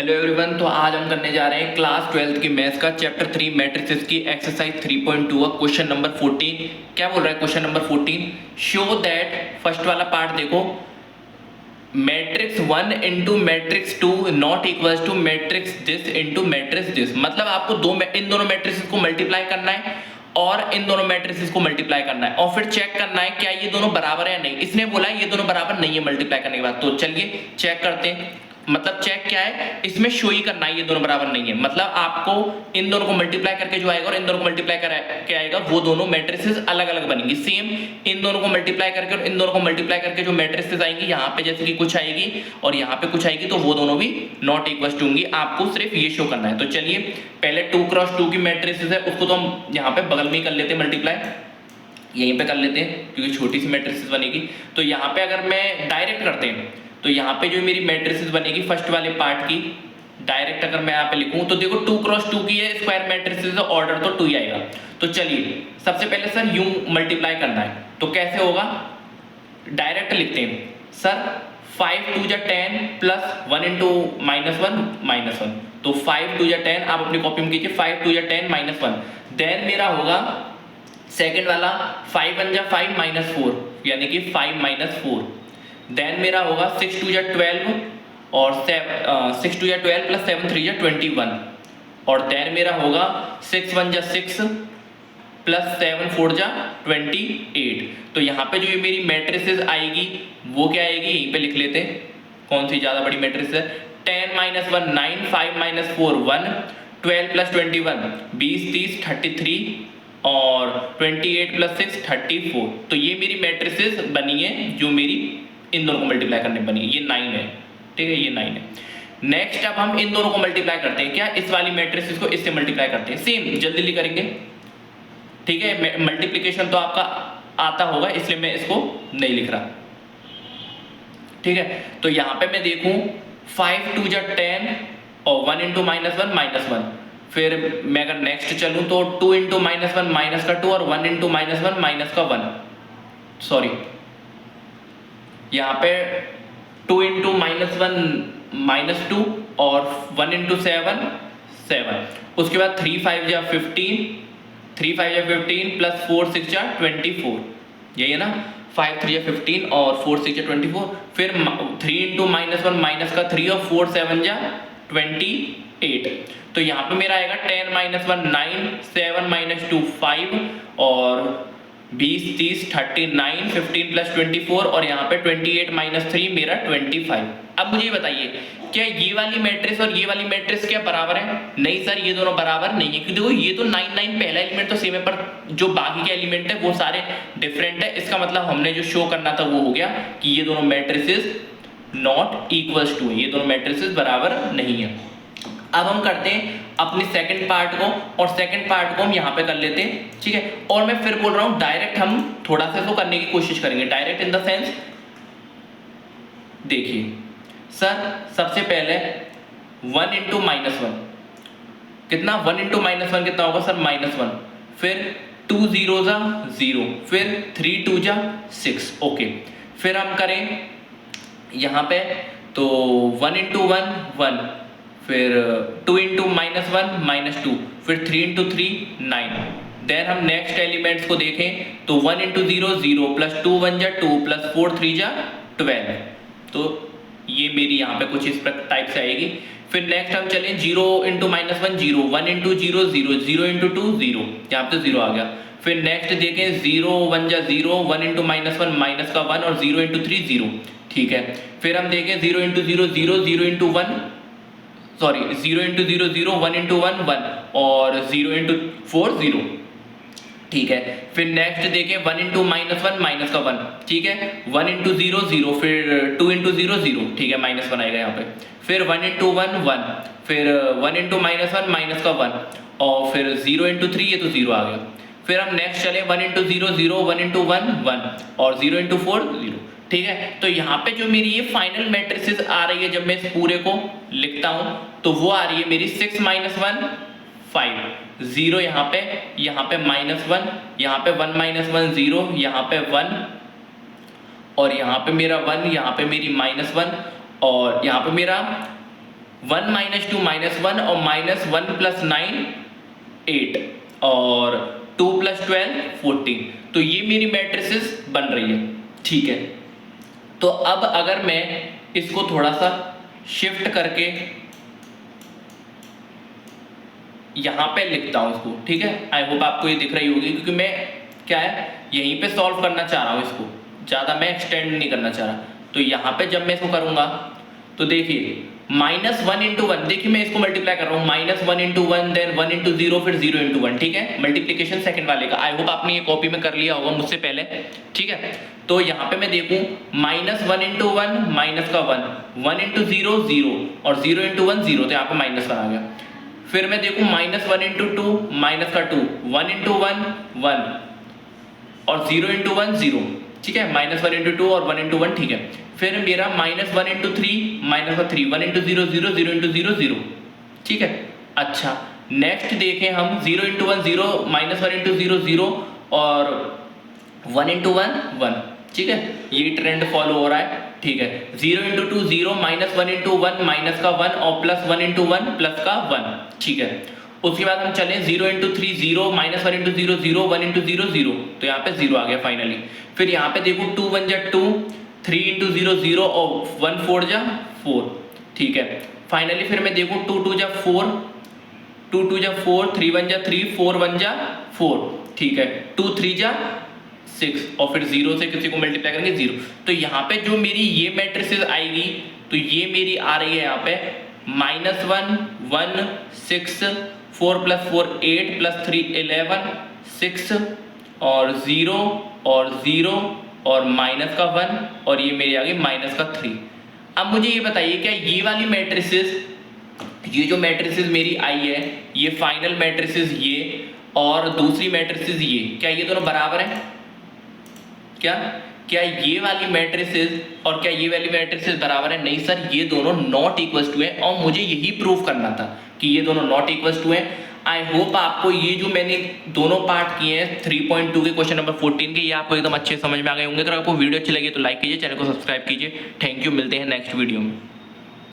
Hello everyone. तो आज हम करने जा रहे हैं क्लास 12th की मैथ्स का चैप्टर 3 मैट्रिसेस की एक्सरसाइज 3.2 का क्वेश्चन नंबर 14। क्या बोल रहा है question number 14? Show that, first वाला पार्ट देखो, matrix 1 into matrix 2 not equals to matrix this into matrix this. मतलब आपको इन दोनों मैट्रिसेस को मल्टीप्लाई करना है और इन दोनों मैट्रिसेस को मल्टीप्लाई करना है और फिर चेक करना है क्या ये दोनों बराबर है या नहीं। इसने बोला ये दोनों बराबर नहीं है मल्टीप्लाई करने के बाद, तो चलिए चेक करते हैं। मतलब चेक क्या है, इसमें शो ही करना है ये दोनों बराबर नहीं है। मतलब आपको इन दोनों को मल्टीप्लाई करके जो आएगा और इन दोनों को मल्टीप्लाई करके आएगा वो दोनों मैट्रिसेस अलग अलग बनेंगी। सेम इन दोनों को मल्टीप्लाई करके और इन दोनों को मल्टीप्लाई करके जो मैट्रिसेस आएंगी यहाँ पे जैसे कि कुछ आएगी और यहाँ पे कुछ आएगी, तो वो दोनों भी नॉट इक्वल टू होंगी। आपको सिर्फ ये शो करना है। तो चलिए पहले 2x2 की मैट्रिसेस है उसको तो हम यहाँ पे बगल में ही कर लेते हैं मल्टीप्लाई, यहीं पे कर लेते हैं क्योंकि छोटी सी मैट्रिसेस बनेगी। तो यहाँ पे अगर मैं डायरेक्ट करते हैं तो यहाँ पे जो मेरी मैट्रिसेस बनेगी फर्स्ट वाले पार्ट की, डायरेक्ट अगर मैं यहाँ पे लिखूं तो देखो 2x2 की है, स्क्वायर मैट्रिसेस है, ऑर्डर तो 2 ही आएगा। तो चलिए सबसे पहले सर यूं मल्टीप्लाई करना है, तो कैसे होगा? डायरेक्ट लिखते हैं सर 5 2 10 प्लस 1 इंटू -1 तो 5 2 10, आप अपनी कॉपी में कीजिए 5 2 10 -1। देन मेरा होगा सेकंड वाला 5 1 5 -4 यानी कि 5 -4। देन मेरा होगा 6 2 12 और 6 2 12 प्लस 7 3 21। और देन मेरा होगा 6 1 6 प्लस 7 4 28। तो यहाँ पे जो ये मेरी मैट्रिसेस आएगी वो क्या आएगी, यहीं पे लिख लेते हैं कौन सी ज़्यादा बड़ी मैट्रिस है। 10 - 1 9, 5 - 4 1, 12 प्लस 21 20 30 33 और 28 प्लस 6 34। तो ये मेरी मैट्रिसेस बनी है जो मेरी इन दोनों को मल्टीप्लाई करने बनी है। ये 9 है, ठीक है, ये 9 है। नेक्स्ट अब हम इन दोनों को मल्टीप्लाई करते हैं। क्या इस वाली मैट्रिसेस को इससे मल्टीप्लाई करते हैं, सेम जल्दी जल्दी करेंगे, ठीक है। मल्टीप्लिकेशन तो आपका आता होगा इसलिए मैं इसको नहीं लिख रहा, ठीक है। तो यहाँ पे मैं देखूं 5 2 10 और 1 इंटू -1 फिर मैं अगर नेक्स्ट चलूं तो 2 इंटू -1 -2 और 1 इंटू -1 -1 सॉरी, यहाँ पे 2 इंटू -1 -2 और 1 इंटू 7 7। उसके बाद 3 5 15 3 5 15 प्लस 4 6 24, यही है ना। 5 3 15 और 4 6 24। फिर 3 इंटू -1 -3 और 4 7 28। तो यहाँ पे मेरा आएगा 10 -1 9 7 -2 5 और 20 30 39 15 प्लस 24 और यहाँ पे 28 - 3 मेरा 25। अब मुझे बताइए क्या ये वाली मैट्रिक्स और ये वाली मैट्रिक्स क्या बराबर है? नहीं सर, ये दोनों बराबर नहीं है क्योंकि देखो ये तो 9 9 पहला एलिमेंट तो सेम है पर जो बाकी के एलिमेंट है वो सारे डिफरेंट है। इसका मतलब हमने जो शो करना था वो हो गया कि ये दोनों मैट्रिसेस नॉट इक्वल्स टू, ये दोनों मैट्रिसेस बराबर नहीं है। अब हम करते हैं अपने सेकंड पार्ट को और सेकंड पार्ट को हम यहाँ पे कर लेते हैं, ठीक है। और मैं फिर बोल रहा हूँ डायरेक्ट हम थोड़ा सा इसको करने की कोशिश करेंगे। डायरेक्ट इन द सेंस, देखिए सर सबसे पहले 1 इंटू -1 कितना, 1 इंटू -1 कितना होगा सर -1। फिर 2 0 0, फिर 3 2 6, ओके। फिर हम करें यहाँ पे तो 1 इंटू 1 1, फिर 2 इंटू -1 -2, फिर 3 इंटू 3 9। देन हम नेक्स्ट एलिमेंट्स को देखें तो 1 इंटू 0 0 प्लस 2 1 2 प्लस 4 3 12। तो ये मेरी यहाँ पे कुछ इस टाइप से आएगी। फिर नेक्स्ट हम चलें 0 इंटू -1 0, 1 इंटू 0 0, 0 इंटू 2 0, यहाँ पे 0 आ गया। फिर नेक्स्ट देखें 0 1 0, 1 इंटू -1 और 0 इंटू 3 0, ठीक है। फिर हम देखें 0 into 0 0, 0 into 1 sorry 0 into 0 0, 1 into 1 1 और 0 इंटू 4 0, ठीक है। फिर नेक्स्ट देखें 1 इंटू -1 ठीक है। 1 इंटू 0 0, फिर 2 इंटू 0 0, ठीक है, -1 आएगा यहाँ पे। फिर 1 इंटू 1 1, फिर 1 इंटू -1 और फिर 0 इंटू 3, ये तो 0 आ गया। फिर हम नेक्स्ट चले 1 इंटू 0 0, 1 इंटू 1 1 और 0 इंटू 4 0, ठीक है। तो यहाँ पे जो मेरी ये फाइनल मैट्रिसेस आ रही है जब मैं इस पूरे को लिखता हूँ तो वो आ रही है मेरी 6 -1 5 0, यहाँ पे -1, यहाँ पे 1 -1 0, यहाँ पे 1 और यहाँ पे मेरा 1, यहाँ पे मेरी -1 और यहाँ पे मेरा 1 - 2 -1 और -1 + 9 8 और 2 + 12 14। तो ये मेरी मैट्रिसेस बन रही है, ठीक है। तो अब अगर मैं इसको थोड़ा सा शिफ्ट करके यहां पे लिखता हूं इसको, ठीक है। आई होप आपको ये दिख रही होगी, क्योंकि मैं क्या है यहीं पे सॉल्व करना चाह रहा हूं इसको, ज्यादा मैं एक्सटेंड नहीं करना चाह रहा। तो यहां पे जब मैं इसको करूंगा तो देखिए -1 × 1, देखिए मैं इसको मल्टीप्लाई कर रहा हूँ, -1 × 1 देन 1 × 0 फिर 0 × 1, ठीक है। मल्टीप्लीकेशन सेकंड वाले का आई होप आपने ये कॉपी में कर लिया होगा मुझसे पहले, ठीक है। तो यहाँ पे मैं देखूं -1 × 1 माइनस का 1, 1 × 0 0 और 0 × 1 0, तो यहाँ पे -1 आ गया। फिर मैं देखूं -1 × 2 माइनस का 2, 1 × 1 1 और 0 × 1 0, ठीक है। -1 × 2 और 1 × 1, ठीक है। फिर मेरा -1 × 3 माइनस का 3, 1 × 0 0 0 × 0 0, ठीक है। अच्छा नेक्स्ट देखें हम 0 × 1 0, -1 × 0 0 और 1 × 1 1, ठीक है। ये ट्रेंड फॉलो हो रहा है, ठीक है। 0 × 2 0, -1 × 1 माइनस का 1 और +1 × 1 प्लस का 1, ठीक है। उसके बाद हम चलें 0 × 3 0, -1 × 0 0, 1 × 0 0, तो यहाँ पे 0 आ गया फाइनली। फिर यहाँ पे देखो 2 1 जा 2, 3 × 0 0 और 1 4 जा 4, ठीक है। फाइनली फिर मैं देखूँ 2 2 जा 4, 2 2 जा 4, 3 1 जा 3, 4 1 जा 4, ठीक है। 2 3 जा 6 और फिर 0 से किसी को मल्टीप्लाई करेंगे 0। तो यहाँ पे जो मेरी ये मैट्रिसेस आएगी, तो ये मेरी आ रही है यहाँ पे -1 1 6, 4 + 4 8 + 3 11 6 और 0 और 0 और माइनस का 1 और ये मेरी आ गई -3। अब मुझे ये बताइए क्या ये वाली मैट्रिसेस, ये जो मैट्रिसेस मेरी आई है, ये फाइनल मैट्रिसेस ये और दूसरी मैट्रिसेस ये, क्या ये दोनों बराबर हैं? क्या ये वाली मैट्रिसेस और क्या ये वाली मैट्रिसेस बराबर है? नहीं सर, ये दोनों नॉट इक्वल टू है और मुझे यही प्रूव करना था कि ये दोनों नॉट इक्वल टू है। आई होप आपको ये जो मैंने दोनों पार्ट किए हैं 3.2 के क्वेश्चन नंबर 14 के, ये आपको एकदम अच्छे समझ में आ गए होंगे। अगर आपको वीडियो अच्छी लगी तो लाइक कीजिए, चैनल को सब्सक्राइब कीजिए। थैंक यू, मिलते हैं नेक्स्ट वीडियो में।